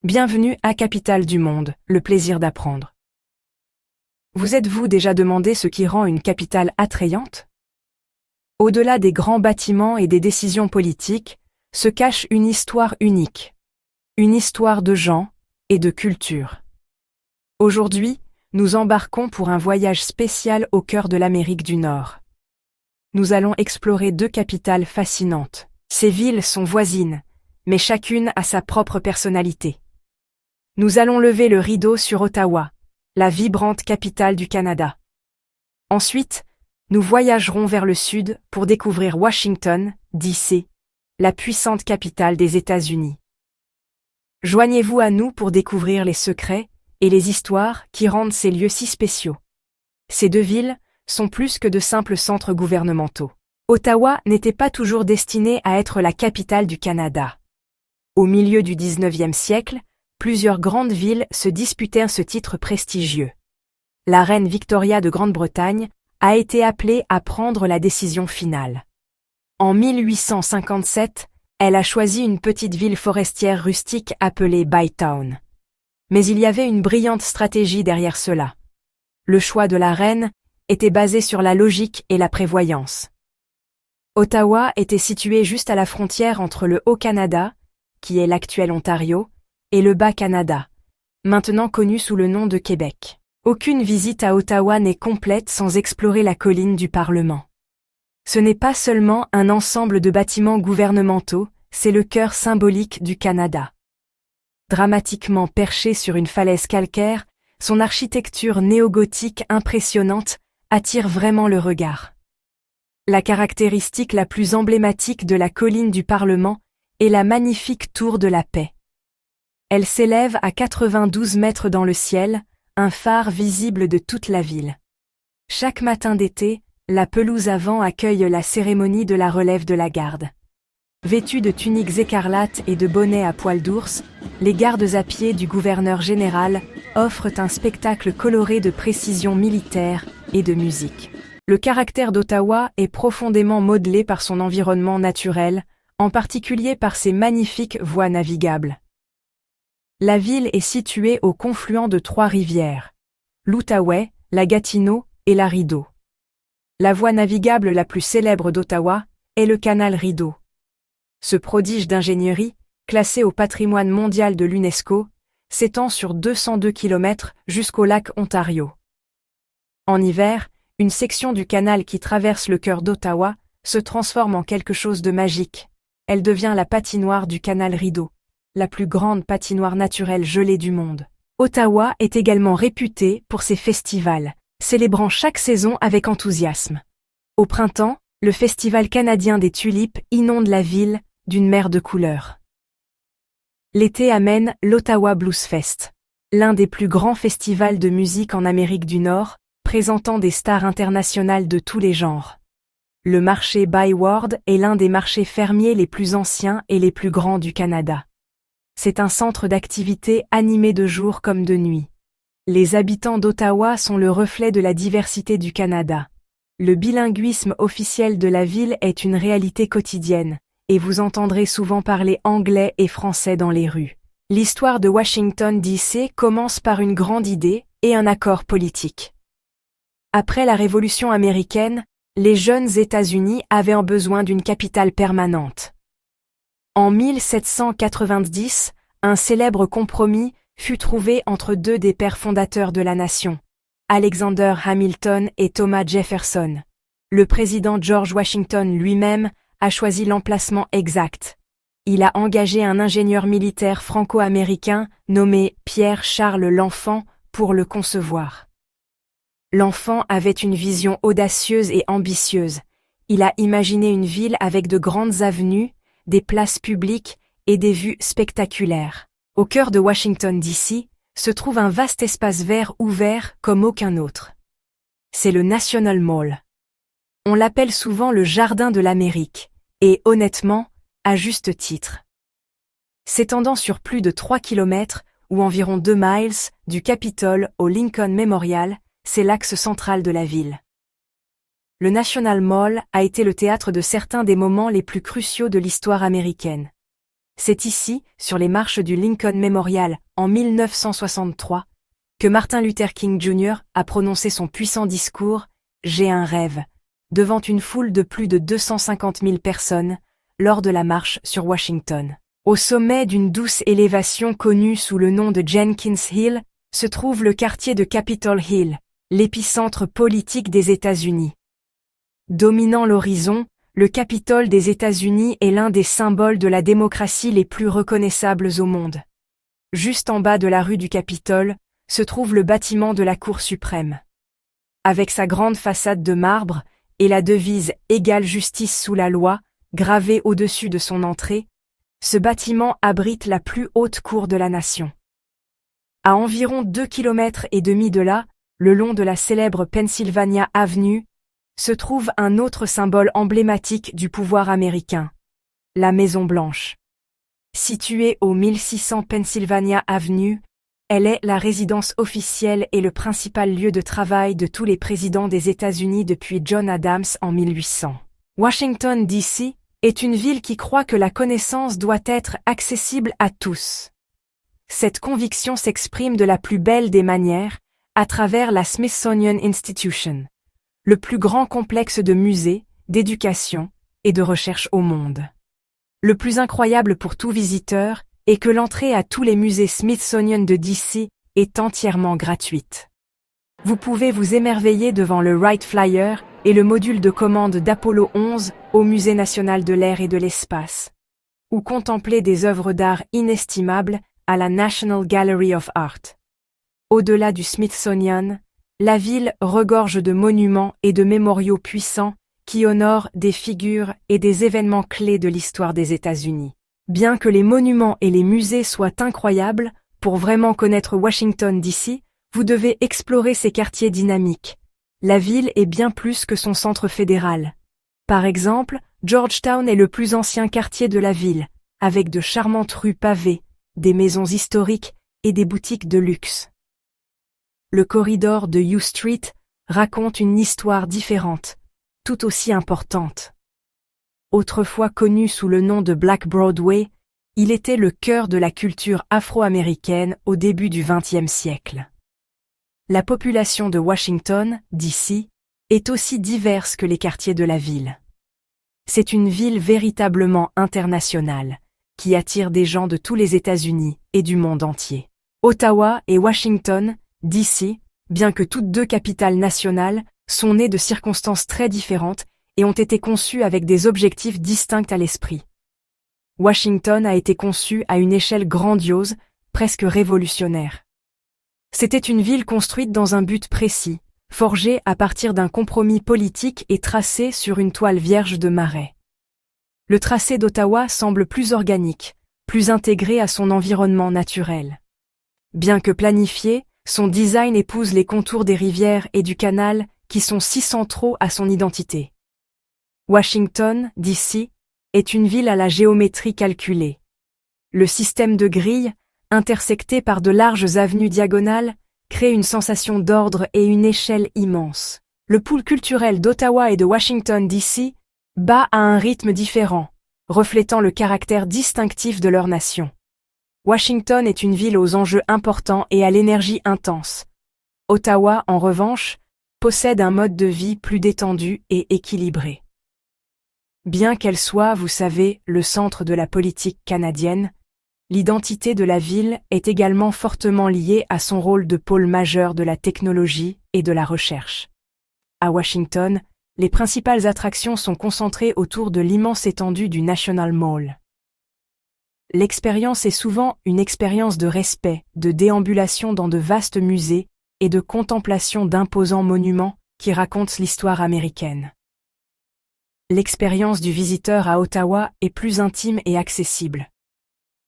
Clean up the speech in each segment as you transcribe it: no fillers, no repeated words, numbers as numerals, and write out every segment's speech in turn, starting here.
Bienvenue à Capitale du Monde, le plaisir d'apprendre. Vous êtes-vous déjà demandé ce qui rend une capitale attrayante? Au-delà des grands bâtiments et des décisions politiques, se cache une histoire unique. Une histoire de gens et de culture. Aujourd'hui, nous embarquons pour un voyage spécial au cœur de l'Amérique du Nord. Nous allons explorer deux capitales fascinantes. Ces villes sont voisines, mais chacune a sa propre personnalité. Nous allons lever le rideau sur Ottawa, la vibrante capitale du Canada. Ensuite, nous voyagerons vers le sud pour découvrir Washington, D.C., la puissante capitale des États-Unis. Joignez-vous à nous pour découvrir les secrets et les histoires qui rendent ces lieux si spéciaux. Ces deux villes sont plus que de simples centres gouvernementaux. Ottawa n'était pas toujours destinée à être la capitale du Canada. Au milieu du 19e siècle, plusieurs grandes villes se disputaient ce titre prestigieux. La reine Victoria de Grande-Bretagne a été appelée à prendre la décision finale. En 1857, elle a choisi une petite ville forestière rustique appelée Bytown. Mais il y avait une brillante stratégie derrière cela. Le choix de la reine était basé sur la logique et la prévoyance. Ottawa était située juste à la frontière entre le Haut-Canada, qui est l'actuel Ontario, et le Bas-Canada, maintenant connu sous le nom de Québec. Aucune visite à Ottawa n'est complète sans explorer la colline du Parlement. Ce n'est pas seulement un ensemble de bâtiments gouvernementaux, c'est le cœur symbolique du Canada. Dramatiquement perché sur une falaise calcaire, son architecture néo-gothique impressionnante attire vraiment le regard. La caractéristique la plus emblématique de la colline du Parlement est la magnifique tour de la Paix. Elle s'élève à 92 mètres dans le ciel, un phare visible de toute la ville. Chaque matin d'été, la pelouse avant accueille la cérémonie de la relève de la garde. Vêtus de tuniques écarlates et de bonnets à poils d'ours, les gardes à pied du gouverneur général offrent un spectacle coloré de précision militaire et de musique. Le caractère d'Ottawa est profondément modelé par son environnement naturel, en particulier par ses magnifiques voies navigables. La ville est située au confluent de trois rivières, l'Outaouais, la Gatineau et la Rideau. La voie navigable la plus célèbre d'Ottawa est le canal Rideau. Ce prodige d'ingénierie, classé au patrimoine mondial de l'UNESCO, s'étend sur 202 km jusqu'au lac Ontario. En hiver, une section du canal qui traverse le cœur d'Ottawa se transforme en quelque chose de magique. Elle devient la patinoire du canal Rideau, la plus grande patinoire naturelle gelée du monde. Ottawa est également réputée pour ses festivals, célébrant chaque saison avec enthousiasme. Au printemps, le Festival canadien des tulipes inonde la ville d'une mer de couleurs. L'été amène l'Ottawa Blues Fest, l'un des plus grands festivals de musique en Amérique du Nord, présentant des stars internationales de tous les genres. Le marché Byward est l'un des marchés fermiers les plus anciens et les plus grands du Canada. C'est un centre d'activité animé de jour comme de nuit. Les habitants d'Ottawa sont le reflet de la diversité du Canada. Le bilinguisme officiel de la ville est une réalité quotidienne, et vous entendrez souvent parler anglais et français dans les rues. L'histoire de Washington, D.C. commence par une grande idée et un accord politique. Après la Révolution américaine, les jeunes États-Unis avaient besoin d'une capitale permanente. En 1790, un célèbre compromis fut trouvé entre deux des pères fondateurs de la nation, Alexander Hamilton et Thomas Jefferson. Le président George Washington lui-même a choisi l'emplacement exact. Il a engagé un ingénieur militaire franco-américain nommé Pierre-Charles L'Enfant pour le concevoir. L'Enfant avait une vision audacieuse et ambitieuse. Il a imaginé une ville avec de grandes avenues, des places publiques et des vues spectaculaires. Au cœur de Washington, D.C., se trouve un vaste espace vert ouvert comme aucun autre. C'est le National Mall. On l'appelle souvent le Jardin de l'Amérique, et honnêtement, à juste titre. S'étendant sur plus de 3 km, ou environ 2 miles, du Capitole au Lincoln Memorial, c'est l'axe central de la ville. Le National Mall a été le théâtre de certains des moments les plus cruciaux de l'histoire américaine. C'est ici, sur les marches du Lincoln Memorial, en 1963, que Martin Luther King Jr. a prononcé son puissant discours « J'ai un rêve » devant une foule de plus de 250 000 personnes lors de la marche sur Washington. Au sommet d'une douce élévation connue sous le nom de Jenkins Hill, se trouve le quartier de Capitol Hill, l'épicentre politique des États-Unis. Dominant l'horizon, le Capitole des États-Unis est l'un des symboles de la démocratie les plus reconnaissables au monde. Juste en bas de la rue du Capitole, se trouve le bâtiment de la Cour suprême. Avec sa grande façade de marbre et la devise « Égale justice sous la loi » gravée au-dessus de son entrée, ce bâtiment abrite la plus haute cour de la nation. À environ 2,5 km de là, le long de la célèbre Pennsylvania Avenue, se trouve un autre symbole emblématique du pouvoir américain, la Maison-Blanche. Située au 1600 Pennsylvania Avenue, elle est la résidence officielle et le principal lieu de travail de tous les présidents des États-Unis depuis John Adams en 1800. Washington, D.C. est une ville qui croit que la connaissance doit être accessible à tous. Cette conviction s'exprime de la plus belle des manières, à travers la Smithsonian Institution, le plus grand complexe de musées, d'éducation et de recherche au monde. Le plus incroyable pour tout visiteur est que l'entrée à tous les musées Smithsonian de D.C. est entièrement gratuite. Vous pouvez vous émerveiller devant le Wright Flyer et le module de commande d'Apollo 11 au Musée national de l'air et de l'espace, ou contempler des œuvres d'art inestimables à la National Gallery of Art. Au-delà du Smithsonian, la ville regorge de monuments et de mémoriaux puissants qui honorent des figures et des événements clés de l'histoire des États-Unis. Bien que les monuments et les musées soient incroyables, pour vraiment connaître Washington D.C., vous devez explorer ses quartiers dynamiques. La ville est bien plus que son centre fédéral. Par exemple, Georgetown est le plus ancien quartier de la ville, avec de charmantes rues pavées, des maisons historiques et des boutiques de luxe. Le corridor de U Street raconte une histoire différente, tout aussi importante. Autrefois connu sous le nom de Black Broadway, il était le cœur de la culture afro-américaine au début du XXe siècle. La population de Washington, D.C., est aussi diverse que les quartiers de la ville. C'est une ville véritablement internationale, qui attire des gens de tous les États-Unis et du monde entier. Ottawa et Washington, D.C., bien que toutes deux capitales nationales, sont nées de circonstances très différentes et ont été conçues avec des objectifs distincts à l'esprit. Washington a été conçue à une échelle grandiose, presque révolutionnaire. C'était une ville construite dans un but précis, forgée à partir d'un compromis politique et tracée sur une toile vierge de marais. Le tracé d'Ottawa semble plus organique, plus intégré à son environnement naturel. Bien que planifié, son design épouse les contours des rivières et du canal qui sont si centraux à son identité. Washington, D.C., est une ville à la géométrie calculée. Le système de grilles, intersecté par de larges avenues diagonales, crée une sensation d'ordre et une échelle immense. Le pool culturel d'Ottawa et de Washington, D.C. bat à un rythme différent, reflétant le caractère distinctif de leur nation. Washington est une ville aux enjeux importants et à l'énergie intense. Ottawa, en revanche, possède un mode de vie plus détendu et équilibré. Bien qu'elle soit, vous savez, le centre de la politique canadienne, l'identité de la ville est également fortement liée à son rôle de pôle majeur de la technologie et de la recherche. À Washington, les principales attractions sont concentrées autour de l'immense étendue du National Mall. L'expérience est souvent une expérience de respect, de déambulation dans de vastes musées et de contemplation d'imposants monuments qui racontent l'histoire américaine. L'expérience du visiteur à Ottawa est plus intime et accessible.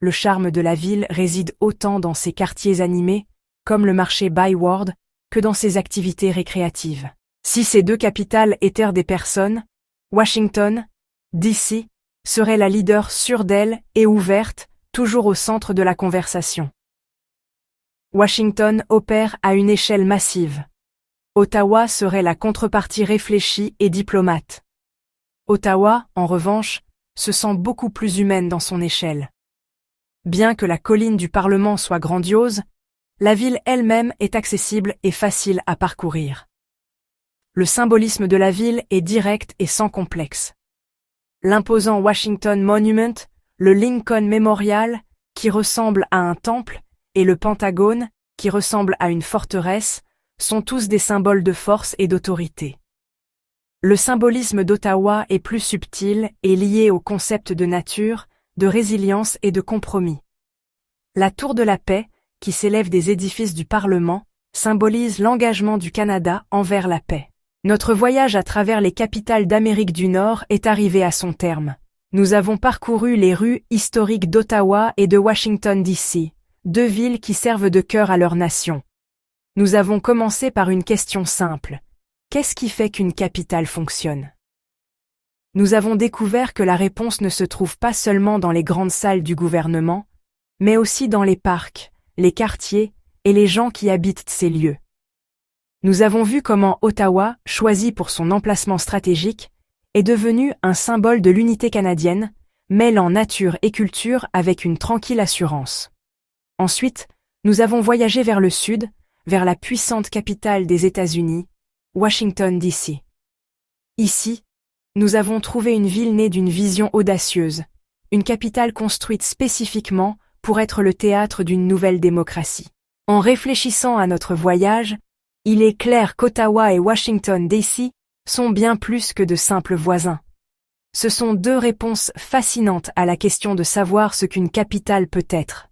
Le charme de la ville réside autant dans ses quartiers animés, comme le marché Byward, que dans ses activités récréatives. Si ces deux capitales étaient des personnes, Washington, D.C., serait la leader sûre d'elle et ouverte, toujours au centre de la conversation. Washington opère à une échelle massive. Ottawa serait la contrepartie réfléchie et diplomate. Ottawa, en revanche, se sent beaucoup plus humaine dans son échelle. Bien que la colline du Parlement soit grandiose, la ville elle-même est accessible et facile à parcourir. Le symbolisme de la ville est direct et sans complexe. L'imposant Washington Monument, le Lincoln Memorial, qui ressemble à un temple, et le Pentagone, qui ressemble à une forteresse, sont tous des symboles de force et d'autorité. Le symbolisme d'Ottawa est plus subtil et lié au concept de nature, de résilience et de compromis. La Tour de la Paix, qui s'élève des édifices du Parlement, symbolise l'engagement du Canada envers la paix. Notre voyage à travers les capitales d'Amérique du Nord est arrivé à son terme. Nous avons parcouru les rues historiques d'Ottawa et de Washington, D.C., deux villes qui servent de cœur à leur nation. Nous avons commencé par une question simple. Qu'est-ce qui fait qu'une capitale fonctionne? Nous avons découvert que la réponse ne se trouve pas seulement dans les grandes salles du gouvernement, mais aussi dans les parcs, les quartiers et les gens qui habitent ces lieux. Nous avons vu comment Ottawa, choisi pour son emplacement stratégique, est devenu un symbole de l'unité canadienne, mêlant nature et culture avec une tranquille assurance. Ensuite, nous avons voyagé vers le sud, vers la puissante capitale des États-Unis, Washington, D.C. Ici, nous avons trouvé une ville née d'une vision audacieuse, une capitale construite spécifiquement pour être le théâtre d'une nouvelle démocratie. En réfléchissant à notre voyage, il est clair qu'Ottawa et Washington, D.C. sont bien plus que de simples voisins. Ce sont deux réponses fascinantes à la question de savoir ce qu'une capitale peut être.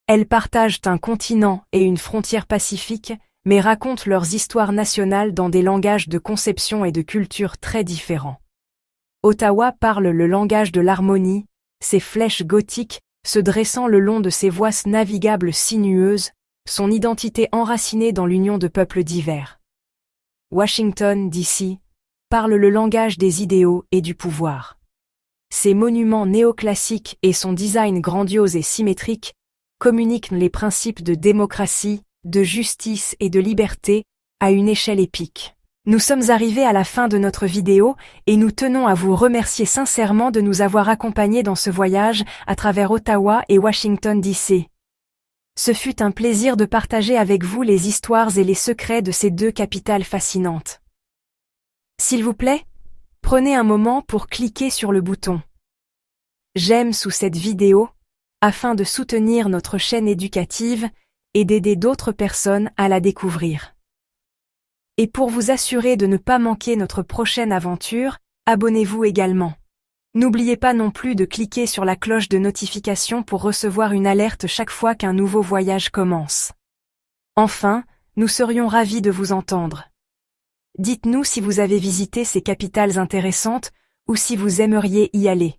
Elles partagent un continent et une frontière pacifique, mais racontent leurs histoires nationales dans des langages de conception et de culture très différents. Ottawa parle le langage de l'harmonie, ses flèches gothiques se dressant le long de ses voies navigables sinueuses, son identité enracinée dans l'union de peuples divers. Washington, D.C., parle le langage des idéaux et du pouvoir. Ses monuments néoclassiques et son design grandiose et symétrique communiquent les principes de démocratie, de justice et de liberté à une échelle épique. Nous sommes arrivés à la fin de notre vidéo et nous tenons à vous remercier sincèrement de nous avoir accompagnés dans ce voyage à travers Ottawa et Washington, D.C. Ce fut un plaisir de partager avec vous les histoires et les secrets de ces deux capitales fascinantes. S'il vous plaît, prenez un moment pour cliquer sur le bouton j'aime sous cette vidéo afin de soutenir notre chaîne éducative et d'aider d'autres personnes à la découvrir. Et pour vous assurer de ne pas manquer notre prochaine aventure, abonnez-vous également. N'oubliez pas non plus de cliquer sur la cloche de notification pour recevoir une alerte chaque fois qu'un nouveau voyage commence. Enfin, nous serions ravis de vous entendre. Dites-nous si vous avez visité ces capitales intéressantes ou si vous aimeriez y aller.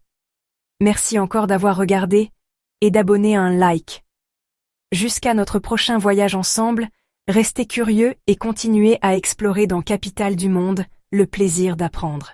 Merci encore d'avoir regardé et d'abonner à un like. Jusqu'à notre prochain voyage ensemble, restez curieux et continuez à explorer dans Capitales du monde, le plaisir d'apprendre.